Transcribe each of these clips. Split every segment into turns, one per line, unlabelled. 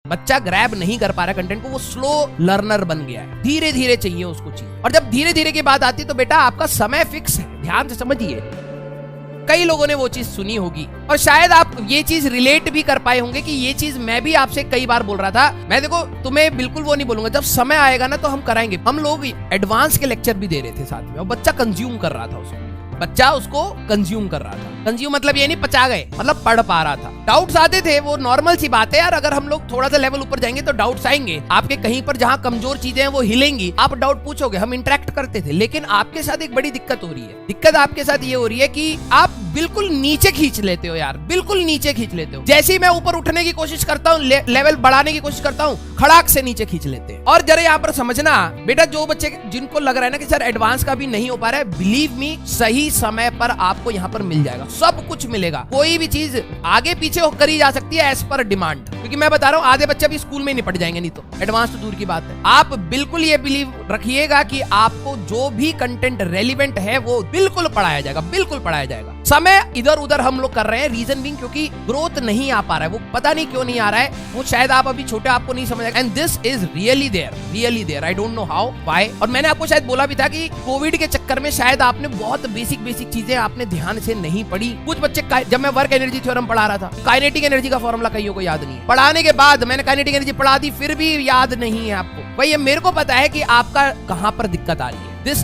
बच्चा ग्रैब नहीं कर पा रहा कंटेंट को, वो स्लो लर्नर बन गया है, धीरे धीरे चाहिए उसको चीज। और जब धीरे धीरे की बात आती है तो बेटा आपका समय फिक्स है, ध्यान से समझिए। कई लोगों ने वो चीज सुनी होगी और शायद आप ये चीज रिलेट भी कर पाए होंगे कि ये चीज मैं भी आपसे कई बार बोल रहा था। मैं देखो तुम्हें बिल्कुल वो नहीं बोलूंगा, जब समय आएगा ना तो हम कराएंगे। हम लोग एडवांस के लेक्चर भी दे रहे थे साथ में और बच्चा कंज्यूम कर रहा था उसको, बच्चा उसको कंज्यूम कर रहा था। कंज्यूम मतलब ये नहीं पचा गए, मतलब पढ़ पा रहा था। डाउट्स आते थे, वो नॉर्मल सी बात है यार। अगर हम लोग थोड़ा सा लेवल ऊपर जाएंगे तो डाउट्स आएंगे आपके, कहीं पर जहां कमजोर चीजें हैं वो हिलेंगी, आप डाउट पूछोगे, हम इंटरेक्ट करते थे। लेकिन आपके साथ एक बड़ी दिक्कत हो रही है। दिक्कत आपके साथ ये हो रही है कि आप बिल्कुल नीचे खींच लेते हो यार, बिल्कुल नीचे खींच लेते हो। जैसे ही मैं ऊपर उठने की कोशिश करता हूँ, लेवल बढ़ाने की कोशिश करता हूँ, खड़ाक से नीचे खींच लेते हैं। और जरा यहाँ पर समझना बेटा, जो बच्चे जिनको लग रहा है ना कि सर एडवांस का भी नहीं हो पा रहा है, बिलीव मी सही समय पर आपको यहाँ पर मिल जाएगा, सब कुछ मिलेगा। कोई भी चीज आगे पीछे करी जा सकती है एज पर डिमांड, क्योंकि मैं बता रहा हूँ आधे बच्चे भी स्कूल में निपट जाएंगे, नहीं तो एडवांस तो दूर की बात है। आप बिल्कुल ये बिलीव रखिएगा कि आपको जो भी कंटेंट रेलिवेंट है वो बिल्कुल पढ़ाया जाएगा, बिल्कुल पढ़ाया जाएगा। समय इधर उधर हम लोग कर रहे हैं, रीजन बिंग क्योंकि ग्रोथ नहीं आ पा रहा है, वो पता नहीं क्यों नहीं आ रहा है, वो शायद आप अभी छोटे, आपको नहीं समझ आएगा। And this is really there, I don't know how why. और मैंने आपको शायद बोला भी था कि कोविड के चक्कर में शायद आपने बहुत बेसिक चीजें आपने ध्यान से नहीं पढ़ी। कुछ बच्चे, जब मैं वर्क एनर्जी थ्योरम पढ़ा रहा था, काइनेटिक एनर्जी का फॉर्मूला कईयों को याद नहीं है। पढ़ाने के बाद मैंने काइनेटिक एनर्जी पढ़ा दी, फिर भी याद नहीं है आपको। भाई ये मेरे को पता है कि आपका कहां पर दिक्कत आ रही है। This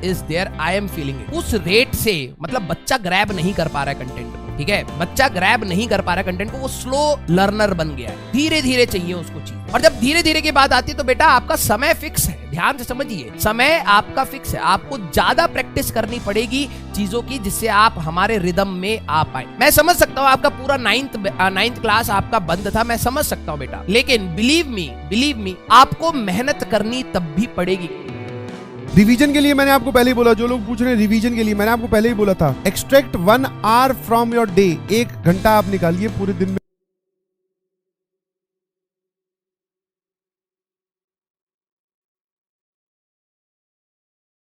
is there, I am feeling it। उस रेट से मतलब बच्चा ग्रैब नहीं कर पा रहा है कंटेंट को, ठीक है, बच्चा ग्रैब नहीं कर पा रहा है कंटेंट को, वो स्लो लर्नर बन गया है, धीरे धीरे चाहिए उसको चीज। और जब धीरे धीरे की बात आती है तो बेटा आपका समय फिक्स है, ध्यान से समझिए, समय आपका फिक्स है। आपको ज्यादा प्रैक्टिस करनी पड़ेगी चीजों की, जिससे आप हमारे रिदम में आ पाए। मैं समझ सकता हूँ आपका पूरा नाइन्थ क्लास आपका बंद था, मैं समझ सकता हूँ बेटा, लेकिन बिलीव मी आपको मेहनत करनी तब भी पड़ेगी।
रिवीजन के लिए मैंने आपको पहले ही बोला, जो लोग पूछ रहे हैं रिवीजन के लिए, मैंने आपको पहले ही बोला था, extract 1 hour from your day. 1 घंटा आप निकालिए पूरे दिन में।